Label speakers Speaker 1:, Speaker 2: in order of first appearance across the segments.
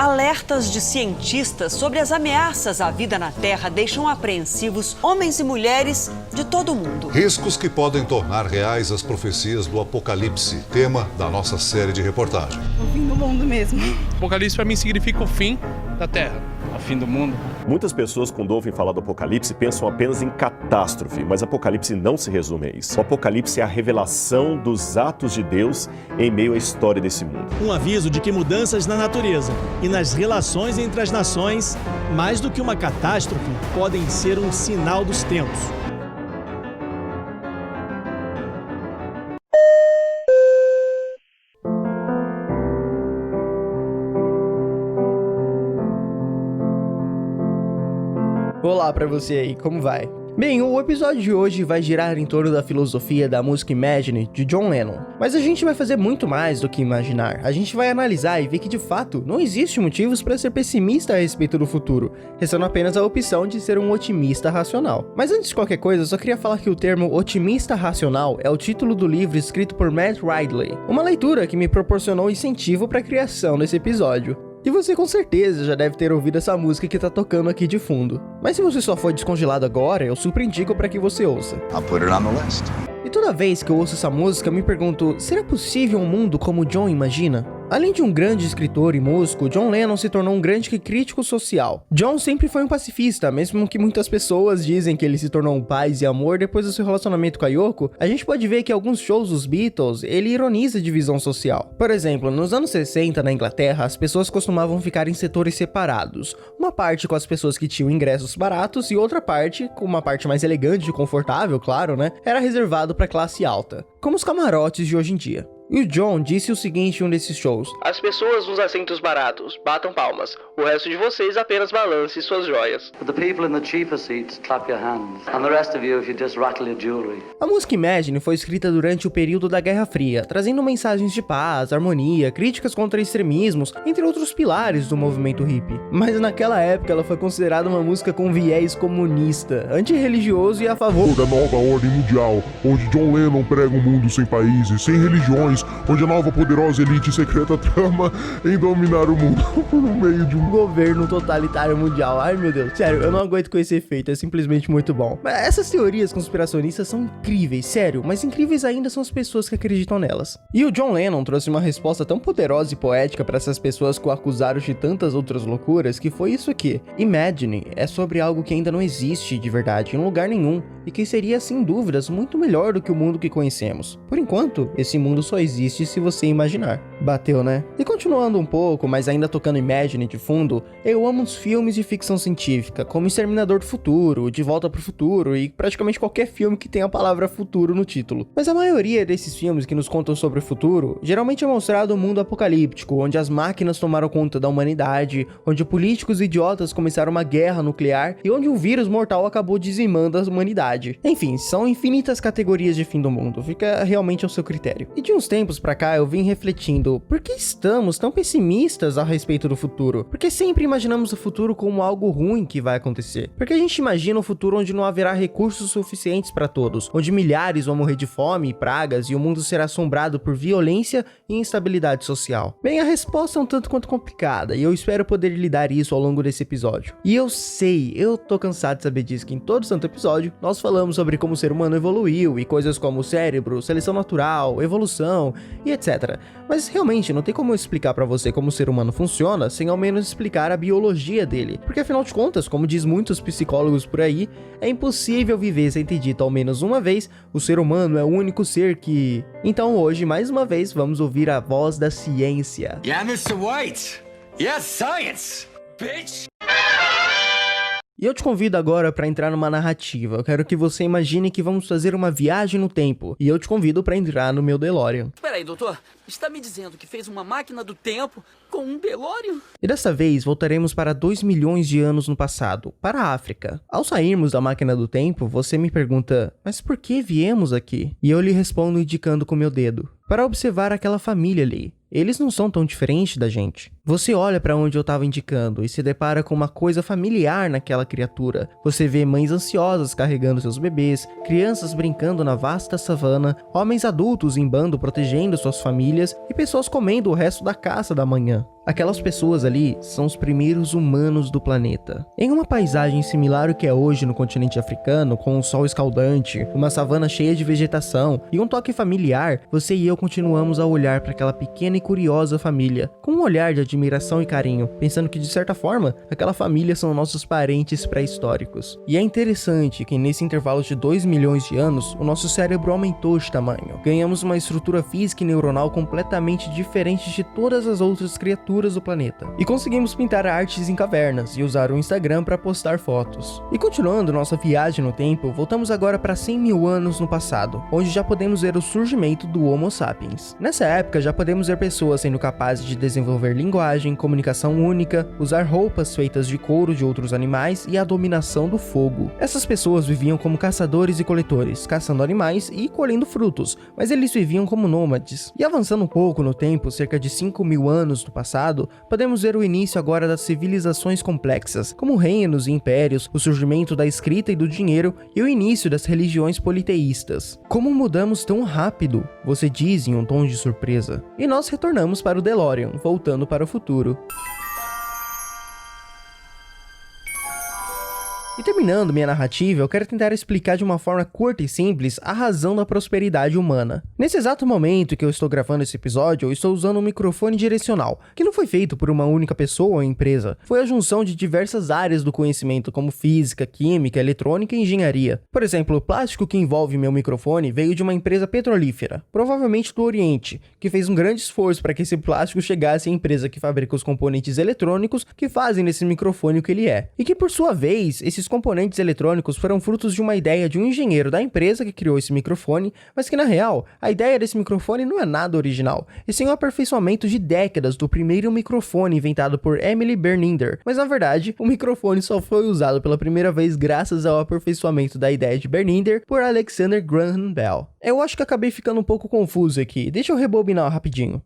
Speaker 1: Alertas de cientistas sobre as ameaças à vida na Terra deixam apreensivos homens e mulheres de todo o mundo.
Speaker 2: Riscos que podem tornar reais as profecias do Apocalipse, tema da nossa série de reportagem.
Speaker 3: O fim do mundo mesmo.
Speaker 4: Apocalipse para mim significa o fim da Terra.
Speaker 5: O fim do mundo.
Speaker 6: Muitas pessoas, quando ouvem falar do Apocalipse, pensam apenas em catástrofe, mas Apocalipse não se resume a isso. O Apocalipse é a revelação dos atos de Deus em meio à história desse mundo.
Speaker 7: Um aviso de que mudanças na natureza e nas relações entre as nações, mais do que uma catástrofe, podem ser um sinal dos tempos.
Speaker 8: Olá pra você aí, como vai? Bem, o episódio de hoje vai girar em torno da filosofia da música Imagine, de John Lennon. Mas a gente vai fazer muito mais do que imaginar. A gente vai analisar e ver que, de fato, não existe motivos para ser pessimista a respeito do futuro, restando apenas a opção de ser um otimista racional. Mas antes de qualquer coisa, eu só queria falar que o termo otimista racional é o título do livro escrito por Matt Ridley, uma leitura que me proporcionou incentivo para a criação desse episódio. E você com certeza já deve ter ouvido essa música que tá tocando aqui de fundo. Mas se você só foi descongelado agora, eu super indico para que você ouça.
Speaker 9: I'll put it on the list.
Speaker 8: E toda vez que eu ouço essa música, eu me pergunto, será possível um mundo como John imagina? Além de um grande escritor e músico, John Lennon se tornou um grande crítico social. John sempre foi um pacifista, mesmo que muitas pessoas dizem que ele se tornou um paz e amor depois do seu relacionamento com a Yoko, a gente pode ver que em alguns shows dos Beatles, ele ironiza a divisão social. Por exemplo, nos anos 60, na Inglaterra, as pessoas costumavam ficar em setores separados. Uma parte com as pessoas que tinham ingressos baratos e outra parte, com uma parte mais elegante e confortável, claro, né, era reservado para classe alta, como os camarotes de hoje em dia. E o John disse o seguinte em um desses shows: as pessoas nos assentos baratos batam palmas, o resto de vocês apenas balance suas joias.
Speaker 10: For the people in the cheaper seats, clap your hands. And the rest of you, if you just rattle your jewelry.
Speaker 8: A música Imagine foi escrita durante o período da Guerra Fria, trazendo mensagens de paz, harmonia, críticas contra extremismos, entre outros pilares do movimento hippie. Mas naquela época ela foi considerada uma música com viés comunista, antirreligioso e a favor
Speaker 11: da nova ordem mundial, onde John Lennon prega um mundo sem países, sem religiões, onde a nova poderosa elite secreta trama em dominar o mundo por meio de um
Speaker 8: governo totalitário mundial. Ai meu Deus, sério, eu não aguento com esse efeito, é simplesmente muito bom. Mas essas teorias conspiracionistas são incríveis, sério, mas incríveis ainda são as pessoas que acreditam nelas. E o John Lennon trouxe uma resposta tão poderosa e poética para essas pessoas que o acusaram de tantas outras loucuras, que foi isso aqui: Imagine é sobre algo que ainda não existe de verdade em lugar nenhum, e que seria sem dúvidas muito melhor do que o mundo que conhecemos. Por enquanto, esse mundo só existe se você imaginar. Bateu, né? E continuando um pouco, mas ainda tocando Imagine de fundo, eu amo os filmes de ficção científica, como Exterminador do Futuro, De Volta pro Futuro e praticamente qualquer filme que tenha a palavra futuro no título. Mas a maioria desses filmes que nos contam sobre o futuro, geralmente é mostrado um mundo apocalíptico, onde as máquinas tomaram conta da humanidade, onde políticos idiotas começaram uma guerra nuclear e onde um vírus mortal acabou dizimando a humanidade. Enfim, são infinitas categorias de fim do mundo, fica realmente ao seu critério. E de uns tempos pra cá eu vim refletindo, por que estamos tão pessimistas a respeito do futuro? Porque sempre imaginamos o futuro como algo ruim que vai acontecer. Porque a gente imagina um futuro onde não haverá recursos suficientes para todos, onde milhares vão morrer de fome e pragas e o mundo será assombrado por violência e instabilidade social. Bem, a resposta é um tanto quanto complicada e eu espero poder lhe dar isso ao longo desse episódio. E eu sei, eu tô cansado de saber disso, que em todo santo episódio nós falamos sobre como o ser humano evoluiu e coisas como o cérebro, seleção natural, evolução e etc. Mas realmente não tem como eu explicar pra você como o ser humano funciona sem ao menos explicar a biologia dele. Porque afinal de contas, como diz muitos psicólogos por aí, é impossível viver sem ter dito ao menos uma vez, o ser humano é o único ser que... Então hoje, mais uma vez, vamos ouvir a voz da ciência.
Speaker 9: Yeah, Mr. White. Yes, science, bitch.
Speaker 8: E eu te convido agora para entrar numa narrativa. Eu quero que você imagine que vamos fazer uma viagem no tempo. E eu te convido para entrar no meu DeLorean.
Speaker 12: Peraí, doutor. Está me dizendo que fez uma máquina do tempo com um DeLorean?
Speaker 8: E dessa vez voltaremos para 2 milhões de anos no passado, para a África. Ao sairmos da máquina do tempo, você me pergunta, mas por que viemos aqui? E eu lhe respondo indicando com meu dedo. Para observar aquela família ali. Eles não são tão diferentes da gente. Você olha para onde eu estava indicando e se depara com uma coisa familiar naquela criatura. Você vê mães ansiosas carregando seus bebês, crianças brincando na vasta savana, homens adultos em bando protegendo suas famílias e pessoas comendo o resto da caça da manhã. Aquelas pessoas ali são os primeiros humanos do planeta. Em uma paisagem similar ao que é hoje no continente africano, com um sol escaldante, uma savana cheia de vegetação e um toque familiar, você e eu continuamos a olhar para aquela pequena e curiosa família, com um olhar de admiração e carinho, pensando que de certa forma, aquela família são nossos parentes pré-históricos. E é interessante que nesse intervalo de 2 milhões de anos, o nosso cérebro aumentou de tamanho. Ganhamos uma estrutura física e neuronal completamente diferente de todas as outras criaturas do planeta. E conseguimos pintar artes em cavernas e usar o Instagram para postar fotos. E continuando nossa viagem no tempo, voltamos agora para 100 mil anos no passado, onde já podemos ver o surgimento do Homo sapiens. Nessa época já podemos ver pessoas sendo capazes de desenvolver linguagem, comunicação única, usar roupas feitas de couro de outros animais e a dominação do fogo. Essas pessoas viviam como caçadores e coletores, caçando animais e colhendo frutos, mas eles viviam como nômades. E avançando um pouco no tempo, cerca de 5 mil anos no passado, podemos ver o início agora das civilizações complexas, como reinos e impérios, o surgimento da escrita e do dinheiro e o início das religiões politeístas. Como mudamos tão rápido? Você diz em um tom de surpresa. E nós retornamos para o DeLorean, voltando para o futuro. E terminando minha narrativa, eu quero tentar explicar de uma forma curta e simples a razão da prosperidade humana. Nesse exato momento que eu estou gravando esse episódio, eu estou usando um microfone direcional, que não foi feito por uma única pessoa ou empresa. Foi a junção de diversas áreas do conhecimento, como física, química, eletrônica e engenharia. Por exemplo, o plástico que envolve meu microfone veio de uma empresa petrolífera, provavelmente do Oriente, que fez um grande esforço para que esse plástico chegasse à empresa que fabrica os componentes eletrônicos que fazem desse microfone o que ele é. E que, por sua vez, esses componentes eletrônicos foram frutos de uma ideia de um engenheiro da empresa que criou esse microfone, mas que na real, a ideia desse microfone não é nada original, e sim um aperfeiçoamento de décadas do primeiro microfone inventado por Emily Berninder. Mas na verdade, o microfone só foi usado pela primeira vez graças ao aperfeiçoamento da ideia de Berninder por Alexander Graham Bell. Eu acho que acabei ficando um pouco confuso aqui, deixa eu rebobinar rapidinho.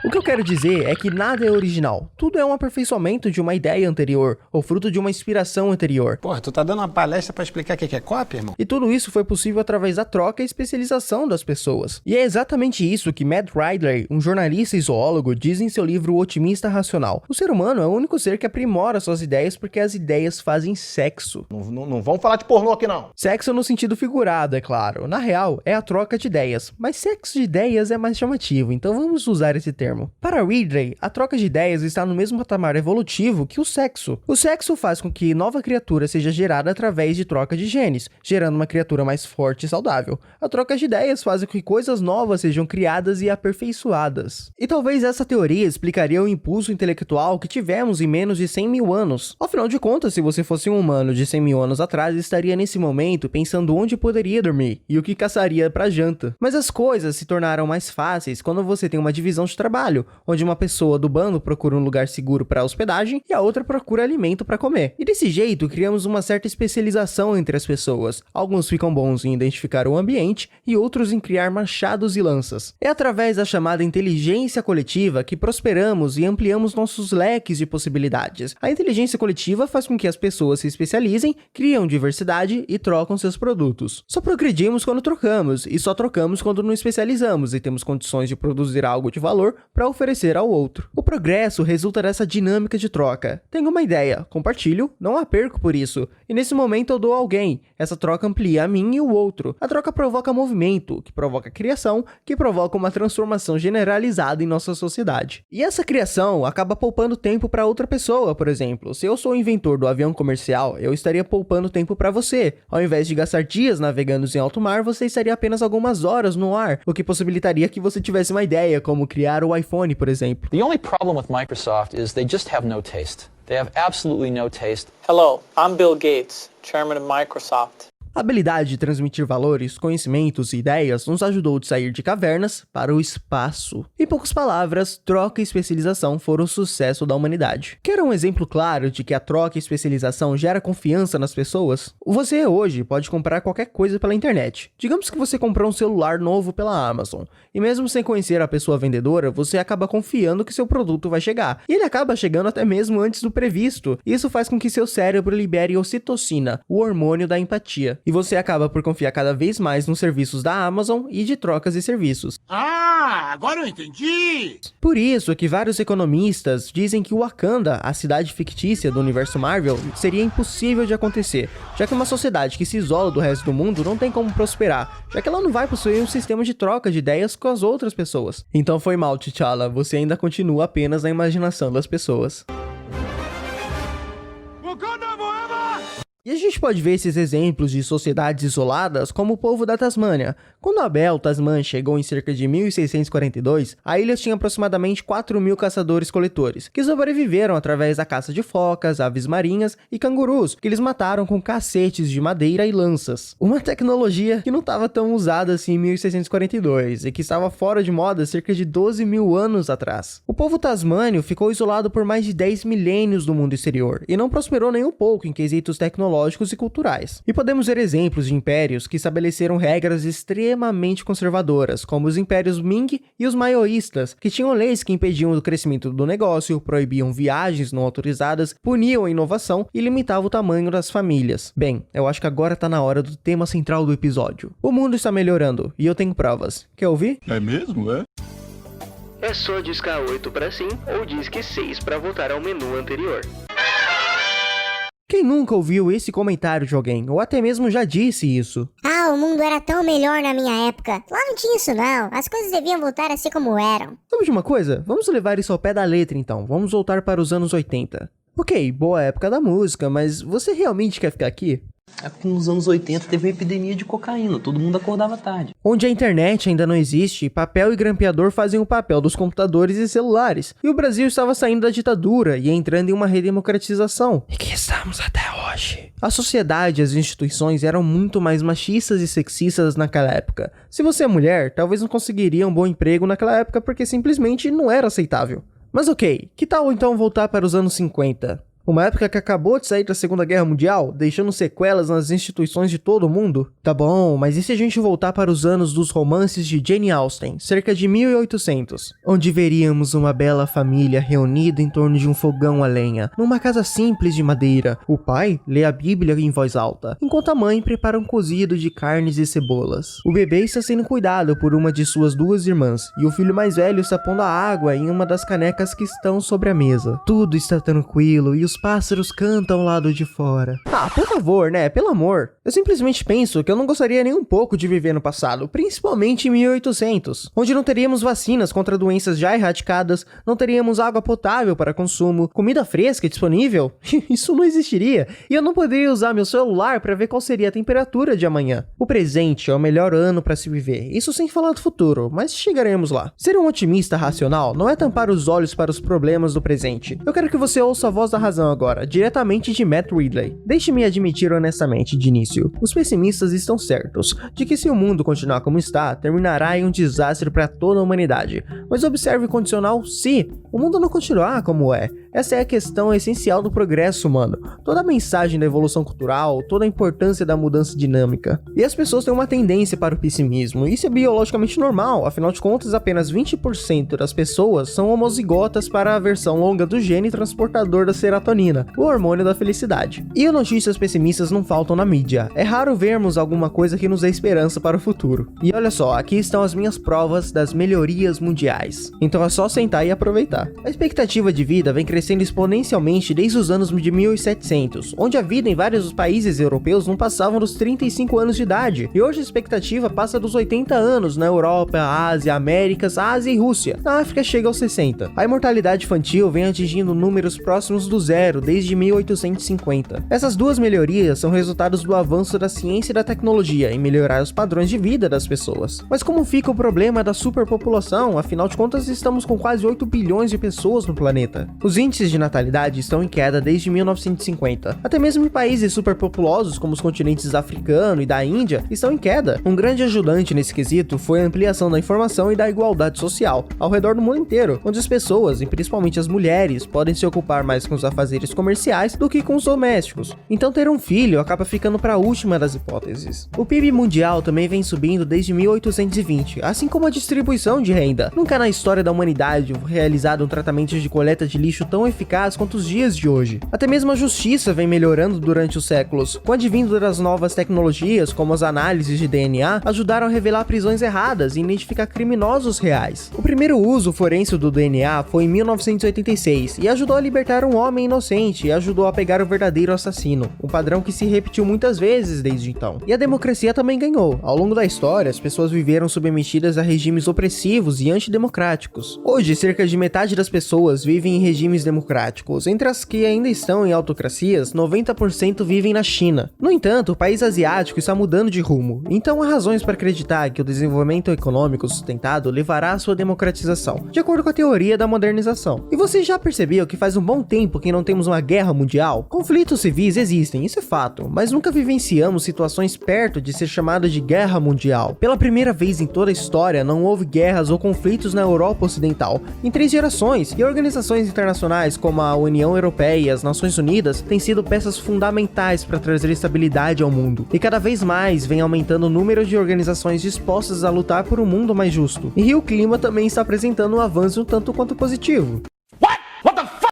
Speaker 8: O que eu quero dizer é que nada é original, tudo é um aperfeiçoamento de uma ideia anterior, ou fruto de uma inspiração anterior.
Speaker 3: Porra, tu tá dando uma palestra pra explicar o que é cópia, irmão?
Speaker 8: E tudo isso foi possível através da troca e especialização das pessoas. E é exatamente isso que Matt Ridley, um jornalista e zoólogo, diz em seu livro O Otimista Racional. O ser humano é o único ser que aprimora suas ideias porque as ideias fazem sexo.
Speaker 3: Não vamos falar de pornô aqui não.
Speaker 8: Sexo no sentido figurado, é claro. Na real, é a troca de ideias, mas sexo de ideias é mais chamativo, então vamos usar esse termo. Para Ridley, a troca de ideias está no mesmo patamar evolutivo que o sexo. O sexo faz com que nova criatura seja gerada através de troca de genes, gerando uma criatura mais forte e saudável. A troca de ideias faz com que coisas novas sejam criadas e aperfeiçoadas. E talvez essa teoria explicaria o impulso intelectual que tivemos em menos de 100 mil anos. Afinal de contas, se você fosse um humano de 100 mil anos atrás, estaria nesse momento pensando onde poderia dormir e o que caçaria para janta. Mas as coisas se tornaram mais fáceis quando você tem uma divisão de trabalho, onde uma pessoa do bando procura um lugar seguro para hospedagem e a outra procura alimento para comer. E desse jeito, criamos uma certa especialização entre as pessoas. Alguns ficam bons em identificar o ambiente e outros em criar machados e lanças. É através da chamada inteligência coletiva que prosperamos e ampliamos nossos leques de possibilidades. A inteligência coletiva faz com que as pessoas se especializem, criam diversidade e trocam seus produtos. Só progredimos quando trocamos, e só trocamos quando nos especializamos e temos condições de produzir algo de valor para oferecer ao outro. O progresso resulta dessa dinâmica de troca. Tenho uma ideia, compartilho, não a perco por isso, e nesse momento eu dou a alguém. Essa troca amplia a mim e o outro. A troca provoca movimento, que provoca criação, que provoca uma transformação generalizada em nossa sociedade. E essa criação acaba poupando tempo para outra pessoa, por exemplo. Se eu sou o inventor do avião comercial, eu estaria poupando tempo para você. Ao invés de gastar dias navegando em alto mar, você estaria apenas algumas horas no ar, o que possibilitaria que você tivesse uma ideia, como criar o iPhone, por exemplo.
Speaker 5: The only problem with Microsoft is they just have no taste. They have absolutely no taste.
Speaker 13: Hello, I'm Bill Gates, chairman of Microsoft.
Speaker 8: A habilidade de transmitir valores, conhecimentos e ideias nos ajudou de sair de cavernas para o espaço. Em poucas palavras, troca e especialização foram o sucesso da humanidade. Quer um exemplo claro de que a troca e especialização gera confiança nas pessoas? Você hoje pode comprar qualquer coisa pela internet. Digamos que você comprou um celular novo pela Amazon, e mesmo sem conhecer a pessoa vendedora, você acaba confiando que seu produto vai chegar. E ele acaba chegando até mesmo antes do previsto. Isso faz com que seu cérebro libere ocitocina, o hormônio da empatia. E você acaba por confiar cada vez mais nos serviços da Amazon e de trocas e serviços.
Speaker 13: Ah, agora eu entendi!
Speaker 8: Por isso que vários economistas dizem que Wakanda, a cidade fictícia do universo Marvel, seria impossível de acontecer, já que uma sociedade que se isola do resto do mundo não tem como prosperar, já que ela não vai possuir um sistema de troca de ideias com as outras pessoas. Então foi mal, T'Challa, você ainda continua apenas na imaginação das pessoas. E a gente pode ver esses exemplos de sociedades isoladas como o povo da Tasmânia. Quando Abel Tasman chegou em cerca de 1642, a ilha tinha aproximadamente 4.000 caçadores-coletores, que sobreviveram através da caça de focas, aves marinhas e cangurus, que eles mataram com cacetes de madeira e lanças. Uma tecnologia que não estava tão usada assim em 1642 e que estava fora de moda cerca de 12.000 anos atrás. O povo tasmânio ficou isolado por mais de 10 milênios do mundo exterior e não prosperou nem um pouco em quesitos tecnológicos e culturais. E podemos ver exemplos de impérios que estabeleceram regras extremamente conservadoras, como os impérios Ming e os maoístas, que tinham leis que impediam o crescimento do negócio, proibiam viagens não autorizadas, puniam a inovação e limitavam o tamanho das famílias. Bem, eu acho que agora tá na hora do tema central do episódio. O mundo está melhorando e eu tenho provas. Quer ouvir?
Speaker 11: É mesmo, é?
Speaker 14: É só discar 8 para sim ou disque 6 para voltar ao menu anterior.
Speaker 8: Quem nunca ouviu esse comentário de alguém, ou até mesmo já disse isso?
Speaker 15: Ah, o mundo era tão melhor na minha época. Lá não tinha isso não, as coisas deviam voltar a ser como eram.
Speaker 8: Sabe de uma coisa? Vamos levar isso ao pé da letra então, vamos voltar para os anos 80. Ok, boa época da música, mas você realmente quer ficar aqui?
Speaker 16: É porque nos anos 80 teve uma epidemia de cocaína, todo mundo acordava tarde.
Speaker 8: Onde a internet ainda não existe, papel e grampeador fazem o papel dos computadores e celulares. E o Brasil estava saindo da ditadura e entrando em uma redemocratização. E que estamos até hoje. A sociedade e as instituições eram muito mais machistas e sexistas naquela época. Se você é mulher, talvez não conseguiria um bom emprego naquela época porque simplesmente não era aceitável. Mas ok, que tal então voltar para os anos 50? Uma época que acabou de sair da Segunda Guerra Mundial, deixando sequelas nas instituições de todo mundo? Tá bom, mas e se a gente voltar para os anos dos romances de Jane Austen, cerca de 1800, onde veríamos uma bela família reunida em torno de um fogão a lenha, numa casa simples de madeira. O pai lê a Bíblia em voz alta, enquanto a mãe prepara um cozido de carnes e cebolas. O bebê está sendo cuidado por uma de suas 2 irmãs, e o filho mais velho está pondo a água em uma das canecas que estão sobre a mesa. Tudo está tranquilo e os pássaros cantam ao lado de fora. Ah, por favor, né? Pelo amor. Eu simplesmente penso que eu não gostaria nem um pouco de viver no passado, principalmente em 1800, onde não teríamos vacinas contra doenças já erradicadas, não teríamos água potável para consumo, comida fresca disponível. Isso não existiria. E eu não poderia usar meu celular para ver qual seria a temperatura de amanhã. O presente é o melhor ano para se viver. Isso sem falar do futuro, mas chegaremos lá. Ser um otimista racional não é tampar os olhos para os problemas do presente. Eu quero que você ouça a voz da razão agora, diretamente de Matt Ridley. Deixe-me admitir honestamente de início, os pessimistas estão certos, de que se o mundo continuar como está, terminará em um desastre para toda a humanidade. Mas observe o condicional se o mundo não continuar como é. Essa é a questão essencial do progresso humano, toda a mensagem da evolução cultural, toda a importância da mudança dinâmica. E as pessoas têm uma tendência para o pessimismo, e isso é biologicamente normal, afinal de contas apenas 20% das pessoas são homozigotas para a versão longa do gene transportador da serotonina, o hormônio da felicidade. E notícias pessimistas não faltam na mídia, é raro vermos alguma coisa que nos dê esperança para o futuro. E olha só, aqui estão as minhas provas das melhorias mundiais. Então é só sentar e aproveitar. A expectativa de vida vem crescendo exponencialmente desde os anos de 1700, onde a vida em vários países europeus não passavam dos 35 anos de idade, e hoje a expectativa passa dos 80 anos na Europa, Ásia, Américas, Ásia e Rússia. Na África chega aos 60. A imortalidade infantil vem atingindo números próximos do zero desde 1850. Essas duas melhorias são resultados do avanço da ciência e da tecnologia em melhorar os padrões de vida das pessoas. Mas como fica o problema da superpopulação? Afinal de contas, estamos com quase 8 bilhões de pessoas no planeta. Os índices índices de natalidade estão em queda desde 1950. Até mesmo em países superpopulosos como os continentes africano e da Índia estão em queda. Um grande ajudante nesse quesito foi a ampliação da informação e da igualdade social ao redor do mundo inteiro, onde as pessoas, e principalmente as mulheres, podem se ocupar mais com os afazeres comerciais do que com os domésticos. Então ter um filho acaba ficando para a última das hipóteses. O PIB mundial também vem subindo desde 1820, assim como a distribuição de renda. Nunca na história da humanidade foi realizado um tratamento de coleta de lixo tão eficaz quanto os dias de hoje. Até mesmo a justiça vem melhorando durante os séculos. Com o advindo das novas tecnologias, como as análises de DNA, ajudaram a revelar prisões erradas e identificar criminosos reais. O primeiro uso forense do DNA foi em 1986 e ajudou a libertar um homem inocente e ajudou a pegar o verdadeiro assassino, um padrão que se repetiu muitas vezes desde então. E a democracia também ganhou. Ao longo da história, as pessoas viveram submetidas a regimes opressivos e antidemocráticos. Hoje, cerca de metade das pessoas vivem em regimes democráticos. Entre as que ainda estão em autocracias, 90% vivem na China. No entanto, o país asiático está mudando de rumo, então há razões para acreditar que o desenvolvimento econômico sustentado levará à sua democratização, de acordo com a teoria da modernização. E você já percebeu que faz um bom tempo que não temos uma guerra mundial? Conflitos civis existem, isso é fato, mas nunca vivenciamos situações perto de ser chamada de guerra mundial. Pela primeira vez em toda a história, não houve guerras ou conflitos na Europa Ocidental em 3 gerações, e organizações internacionais como a União Europeia e as Nações Unidas têm sido peças fundamentais para trazer estabilidade ao mundo. E cada vez mais vem aumentando o número de organizações dispostas a lutar por um mundo mais justo. E o clima também está apresentando um avanço tanto quanto positivo.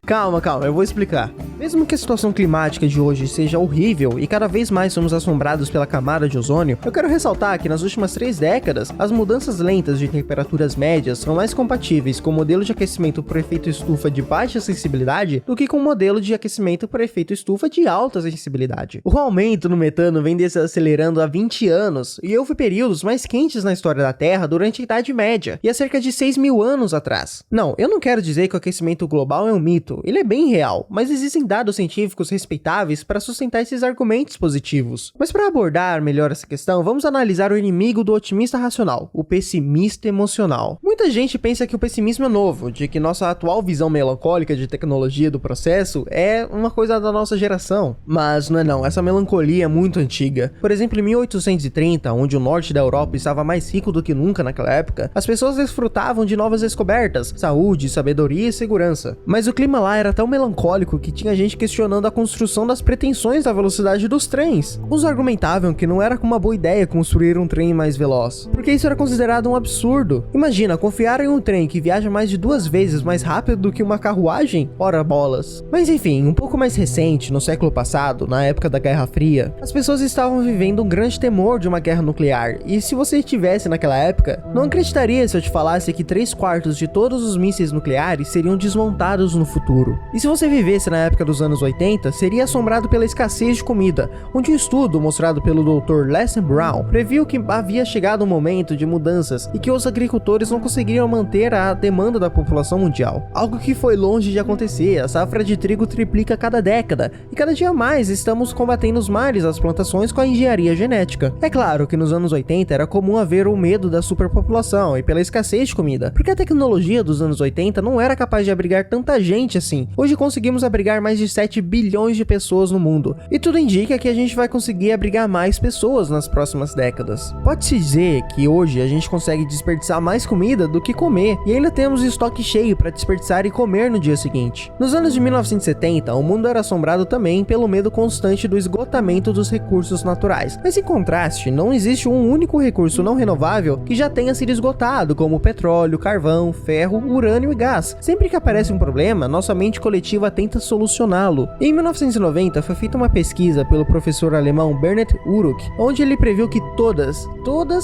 Speaker 8: Calma, eu vou explicar. Mesmo que a situação climática de hoje seja horrível e cada vez mais somos assombrados pela camada de ozônio, eu quero ressaltar que nas últimas 3 décadas, as mudanças lentas de temperaturas médias são mais compatíveis com o modelo de aquecimento por efeito estufa de baixa sensibilidade do que com o modelo de aquecimento por efeito estufa de alta sensibilidade. O aumento no metano vem desacelerando há 20 anos, e houve períodos mais quentes na história da Terra durante a Idade Média, e há cerca de 6.000 anos atrás. Não, eu não quero dizer que o aquecimento global é um mito, ele é bem real, mas existem dados científicos respeitáveis para sustentar esses argumentos positivos. Mas para abordar melhor essa questão, vamos analisar o inimigo do otimista racional, o pessimista emocional. Muita gente pensa que o pessimismo é novo, de que nossa atual visão melancólica de tecnologia do processo é uma coisa da nossa geração. Mas não é não, essa melancolia é muito antiga. Por exemplo, em 1830, onde o norte da Europa estava mais rico do que nunca naquela época, as pessoas desfrutavam de novas descobertas, saúde, sabedoria e segurança. Mas o clima lá era tão melancólico que tinha gente questionando a construção das pretensões da velocidade dos trens. Uns argumentavam que não era uma boa ideia construir um trem mais veloz, porque isso era considerado um absurdo. Imagina, confiar em um trem que viaja mais de 2 vezes mais rápido do que uma carruagem? Ora bolas. Mas enfim, um pouco mais recente, no século passado, na época da Guerra Fria, as pessoas estavam vivendo um grande temor de uma guerra nuclear, e se você estivesse naquela época, não acreditaria se eu te falasse que 3/4 de todos os mísseis nucleares seriam desmontados no futuro. E se você vivesse na época dos anos 80, seria assombrado pela escassez de comida, onde um estudo mostrado pelo Dr. Leslie Brown previu que havia chegado um momento de mudanças e que os agricultores não conseguiriam manter a demanda da população mundial. Algo que foi longe de acontecer, a safra de trigo triplica a cada década, e cada dia mais estamos combatendo os males das plantações com a engenharia genética. É claro que nos anos 80 era comum haver o medo da superpopulação e pela escassez de comida, porque a tecnologia dos anos 80 não era capaz de abrigar tanta gente assim. Hoje conseguimos abrigar mais de 7 bilhões de pessoas no mundo, e tudo indica que a gente vai conseguir abrigar mais pessoas nas próximas décadas. Pode-se dizer que hoje a gente consegue desperdiçar mais comida do que comer, e ainda temos estoque cheio para desperdiçar e comer no dia seguinte. Nos anos de 1970, o mundo era assombrado também pelo medo constante do esgotamento dos recursos naturais, mas em contraste, não existe um único recurso não renovável que já tenha sido esgotado, como petróleo, carvão, ferro, urânio e gás. Sempre que aparece um problema, nossa mente coletiva tenta solucioná-lo. Em 1990 foi feita uma pesquisa pelo professor alemão Bernhard Uruk, onde ele previu que todas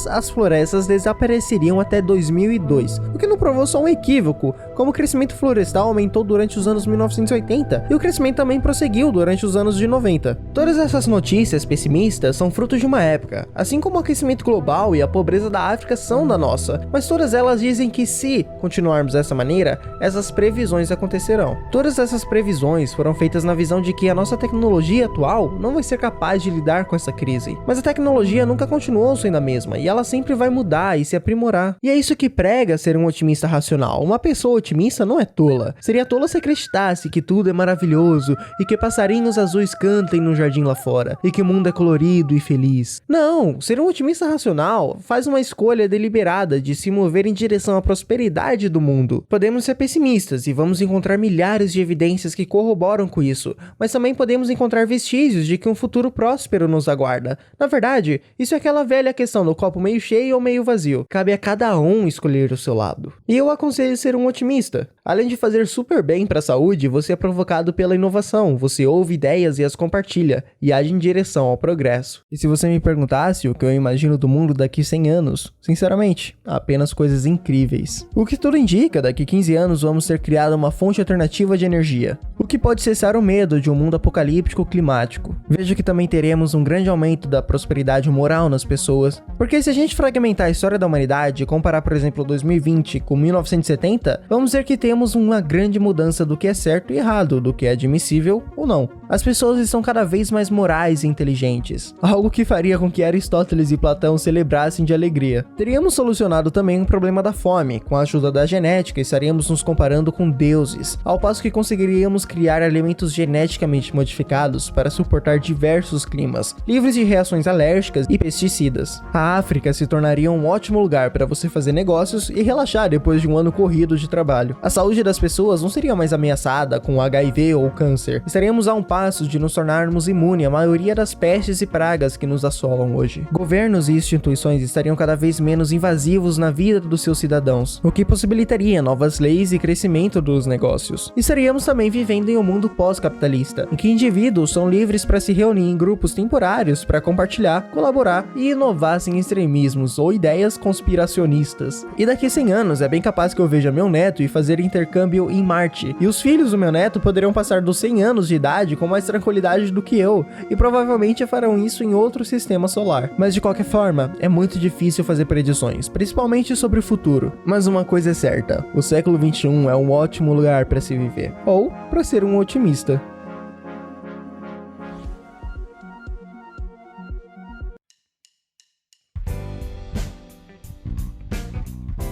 Speaker 8: as florestas desapareceriam até 2002, o que não provou só um equívoco, como o crescimento florestal aumentou durante os anos 1980 e o crescimento também prosseguiu durante os anos de 90. Todas essas notícias pessimistas são frutos de uma época, assim como o aquecimento global e a pobreza da África são da nossa, mas todas elas dizem que se continuarmos dessa maneira, essas previsões acontecerão. Todas essas previsões foram foram feitas na visão de que a nossa tecnologia atual não vai ser capaz de lidar com essa crise. Mas a tecnologia nunca continuou sendo a mesma, e ela sempre vai mudar e se aprimorar. E é isso que prega ser um otimista racional. Uma pessoa otimista não é tola. Seria tola se acreditasse que tudo é maravilhoso, e que passarinhos azuis cantem no jardim lá fora, e que o mundo é colorido e feliz. Não, ser um otimista racional faz uma escolha deliberada de se mover em direção à prosperidade do mundo. Podemos ser pessimistas e vamos encontrar milhares de evidências que corroboram com isso, mas também podemos encontrar vestígios de que um futuro próspero nos aguarda. Na verdade, isso é aquela velha questão do copo meio cheio ou meio vazio. Cabe a cada um escolher o seu lado. E eu aconselho ser um otimista. Além de fazer super bem para a saúde, você é provocado pela inovação, você ouve ideias e as compartilha, e age em direção ao progresso. E se você me perguntasse o que eu imagino do mundo daqui 100 anos, sinceramente, apenas coisas incríveis. O que tudo indica, daqui 15 anos vamos ter criado uma fonte alternativa de energia, o que pode cessar o medo de um mundo apocalíptico climático. Vejo que também teremos um grande aumento da prosperidade moral nas pessoas, porque se a gente fragmentar a história da humanidade e comparar, por exemplo, 2020 com 1970, vamos ver que temos uma grande mudança do que é certo e errado, do que é admissível ou não. As pessoas estão cada vez mais morais e inteligentes, algo que faria com que Aristóteles e Platão celebrassem de alegria. Teríamos solucionado também o problema da fome, com a ajuda da genética estaríamos nos comparando com deuses, ao passo que conseguiríamos criar alimentos geneticamente modificados para suportar diversos climas, livres de reações alérgicas e pesticidas. A África se tornaria um ótimo lugar para você fazer negócios e relaxar depois de um ano corrido de trabalho. A saúde das pessoas não seria mais ameaçada com HIV ou câncer. Estaríamos a um passo de nos tornarmos imunes à maioria das pestes e pragas que nos assolam hoje. Governos e instituições estariam cada vez menos invasivos na vida dos seus cidadãos, o que possibilitaria novas leis e crescimento dos negócios. Estaríamos também vivendo em um mundo pós-capitalista, em que indivíduos são livres para se reunir em grupos temporários para compartilhar, colaborar e inovar sem extremismos ou ideias conspiracionistas. E daqui a 100 anos é bem capaz que eu veja meu neto e fazer intercâmbio em Marte, e os filhos do meu neto poderão passar dos 100 anos de idade com mais tranquilidade do que eu, e provavelmente farão isso em outro sistema solar. Mas de qualquer forma, é muito difícil fazer predições, principalmente sobre o futuro. Mas uma coisa é certa, o século XXI é um ótimo lugar para se viver, ou para ser um otimista.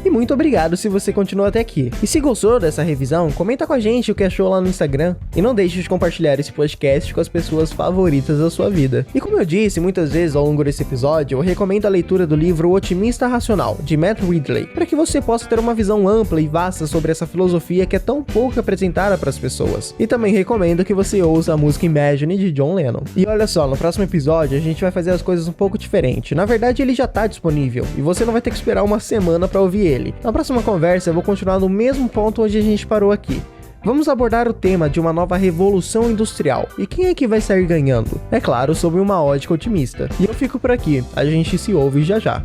Speaker 8: E muito obrigado se você continuou até aqui. E se gostou dessa revisão, comenta com a gente o que achou lá no Instagram. E não deixe de compartilhar esse podcast com as pessoas favoritas da sua vida. E como eu disse muitas vezes ao longo desse episódio, eu recomendo a leitura do livro O Otimista Racional, de Matt Ridley, para que você possa ter uma visão ampla e vasta sobre essa filosofia que é tão pouco apresentada para as pessoas. E também recomendo que você ouça a música Imagine, de John Lennon. E olha só, no próximo episódio a gente vai fazer as coisas um pouco diferente. Na verdade, ele já tá disponível, e você não vai ter que esperar uma semana para ouvir ele. Na próxima conversa eu vou continuar no mesmo ponto onde a gente parou aqui. Vamos abordar o tema de uma nova revolução industrial. E quem é que vai sair ganhando? É claro, sob uma ótica otimista. E eu fico por aqui, a gente se ouve já já.